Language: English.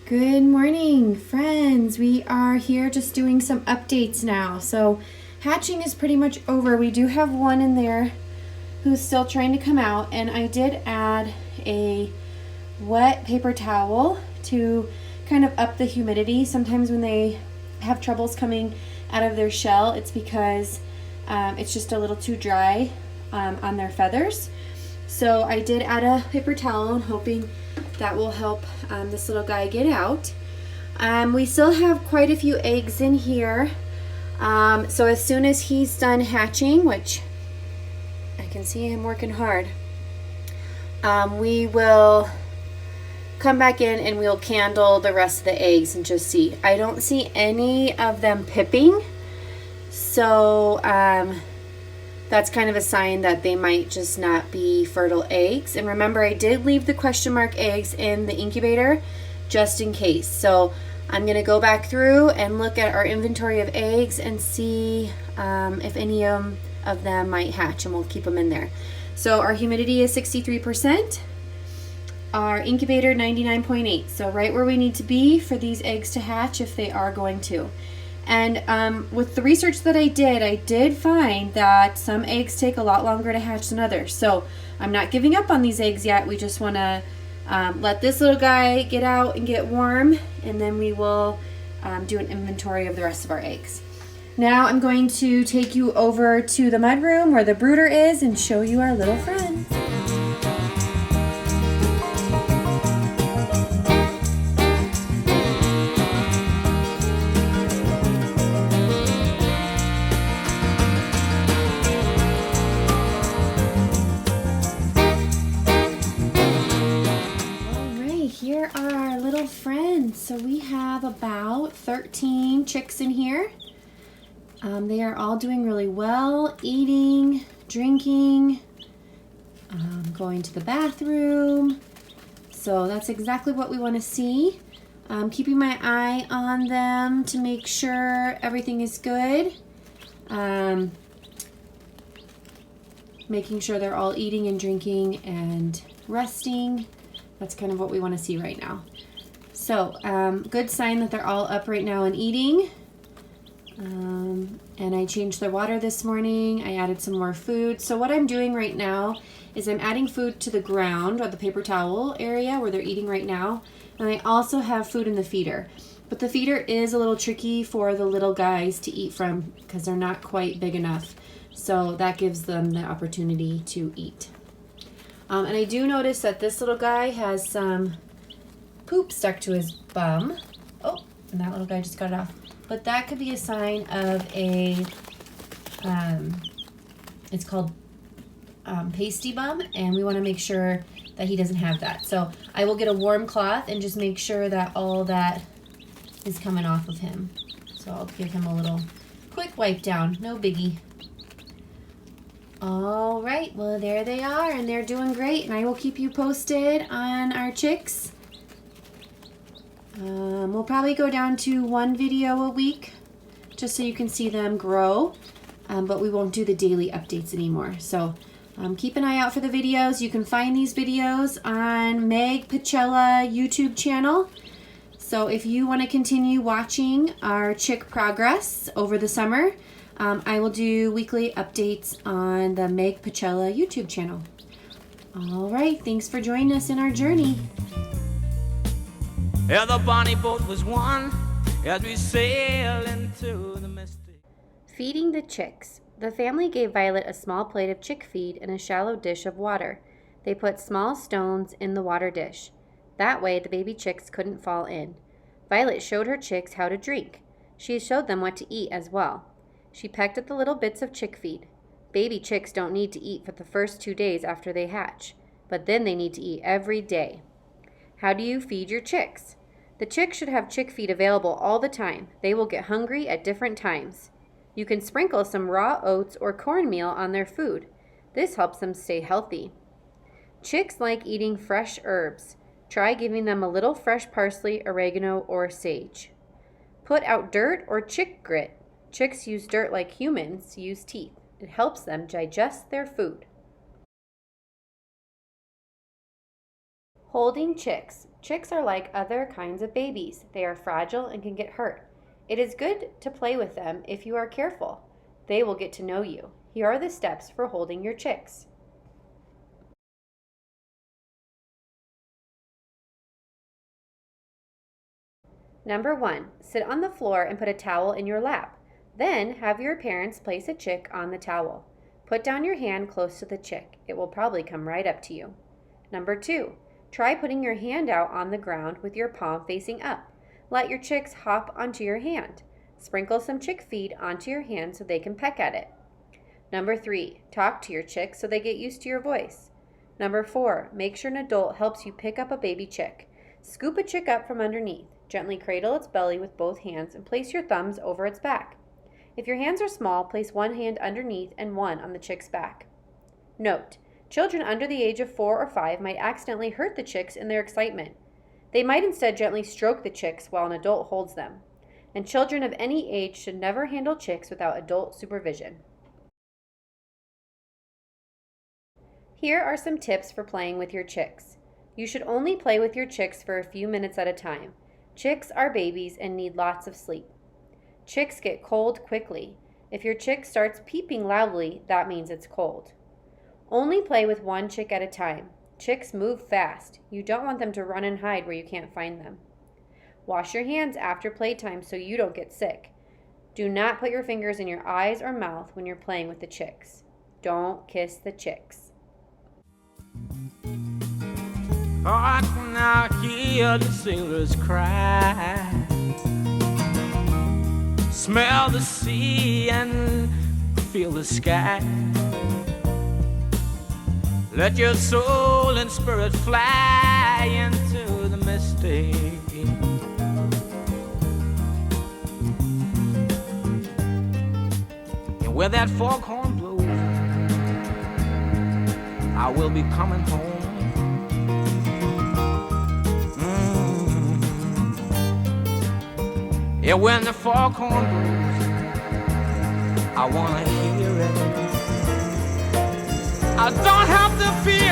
Good morning, friends. We are here just doing some updates now. So hatching is pretty much over. We do have one in there who's still trying to come out, and I did add a wet paper towel to kind of up the humidity. Sometimes when they have troubles coming out of their shell, it's because it's just a little too dry on their feathers. So I did add a paper towel, hoping that will help this little guy get out. We still have quite a few eggs in here. So as soon as he's done hatching, which I can see him working hard, we will come back in and we'll candle the rest of the eggs and just see. I don't see any of them pipping, so that's kind of a sign that they might just not be fertile eggs. And remember, I did leave the question mark eggs in the incubator just in case. So I'm going to go back through and look at our inventory of eggs and see if any of them might hatch, and we'll keep them in there. So our humidity is 63%. Our incubator 99.8. So right where we need to be for these eggs to hatch if they are going to. And with the research that I did find that some eggs take a lot longer to hatch than others. So I'm not giving up on these eggs yet. We just want to let this little guy get out and get warm, and then we will do an inventory of the rest of our eggs. Now I'm going to take you over to the mudroom where the brooder is and show you our little friends. Here are our little friends. So we have about 13 chicks in here. They are all doing really well, eating, drinking, going to the bathroom. So that's exactly what we want to see. Keeping my eye on them to make sure everything is good. Making sure they're all eating and drinking and resting. That's kind of what we want to see right now. So, good sign that they're all up right now and eating. And I changed their water this morning. I added some more food. So what I'm doing right now is I'm adding food to the ground or the paper towel area where they're eating right now. And I also have food in the feeder. But the feeder is a little tricky for the little guys to eat from because they're not quite big enough. So that gives them the opportunity to eat. And I do notice that this little guy has some poop stuck to his bum. Oh, and that little guy just got it off. But that could be a sign of a, it's called pasty bum, and we want to make sure that he doesn't have that. So I will get a warm cloth and just make sure that all that is coming off of him. So I'll give him a little quick wipe down, no biggie. All right, well, there they are, and they're doing great, and I will keep you posted on our chicks. We'll probably go down to one video a week just so you can see them grow, but we won't do the daily updates anymore. So keep an eye out for the videos. You can find these videos on Meg Pachela YouTube channel. So if you want to continue watching our chick progress over the summer, I will do weekly updates on the Meg Pachela YouTube channel. All right, thanks for joining us in our journey. Yeah, the bonnie boat was won as we sail into the misty. Feeding the chicks. The family gave Violet a small plate of chick feed in a shallow dish of water. They put small stones in the water dish. That way the baby chicks couldn't fall in. Violet showed her chicks how to drink. She showed them what to eat as well. She pecked at the little bits of chick feed. Baby chicks don't need to eat for the first 2 days after they hatch, but then they need to eat every day. How do you feed your chicks? The chicks should have chick feed available all the time. They will get hungry at different times. You can sprinkle some raw oats or cornmeal on their food. This helps them stay healthy. Chicks like eating fresh herbs. Try giving them a little fresh parsley, oregano, or sage. Put out dirt or chick grit. Chicks use dirt like humans use teeth. It helps them digest their food. Holding chicks. Chicks are like other kinds of babies. They are fragile and can get hurt. It is good to play with them if you are careful. They will get to know you. Here are the steps for holding your chicks. Number 1, sit on the floor and put a towel in your lap. Then have your parents place a chick on the towel. Put down your hand close to the chick. It will probably come right up to you. Number 2, try putting your hand out on the ground with your palm facing up. Let your chicks hop onto your hand. Sprinkle some chick feed onto your hand so they can peck at it. Number 3, talk to your chicks so they get used to your voice. Number 4, make sure an adult helps you pick up a baby chick. Scoop a chick up from underneath. Gently cradle its belly with both hands and place your thumbs over its back. If your hands are small, place one hand underneath and one on the chick's back. Note, children under the age of 4 or 5 might accidentally hurt the chicks in their excitement. They might instead gently stroke the chicks while an adult holds them. And children of any age should never handle chicks without adult supervision. Here are some tips for playing with your chicks. You should only play with your chicks for a few minutes at a time. Chicks are babies and need lots of sleep. Chicks get cold quickly. If your chick starts peeping loudly, that means it's cold. Only play with one chick at a time. Chicks move fast. You don't want them to run and hide where you can't find them. Wash your hands after playtime so you don't get sick. Do not put your fingers in your eyes or mouth when you're playing with the chicks. Don't kiss the chicks. Oh, I can now hear the sailors cry, smell the sea and feel the sky. Let your soul and spirit fly into the mystic. And where that foghorn blows, I will be coming home. Yeah, when the foghorn blows, I wanna hear it. I don't have to feel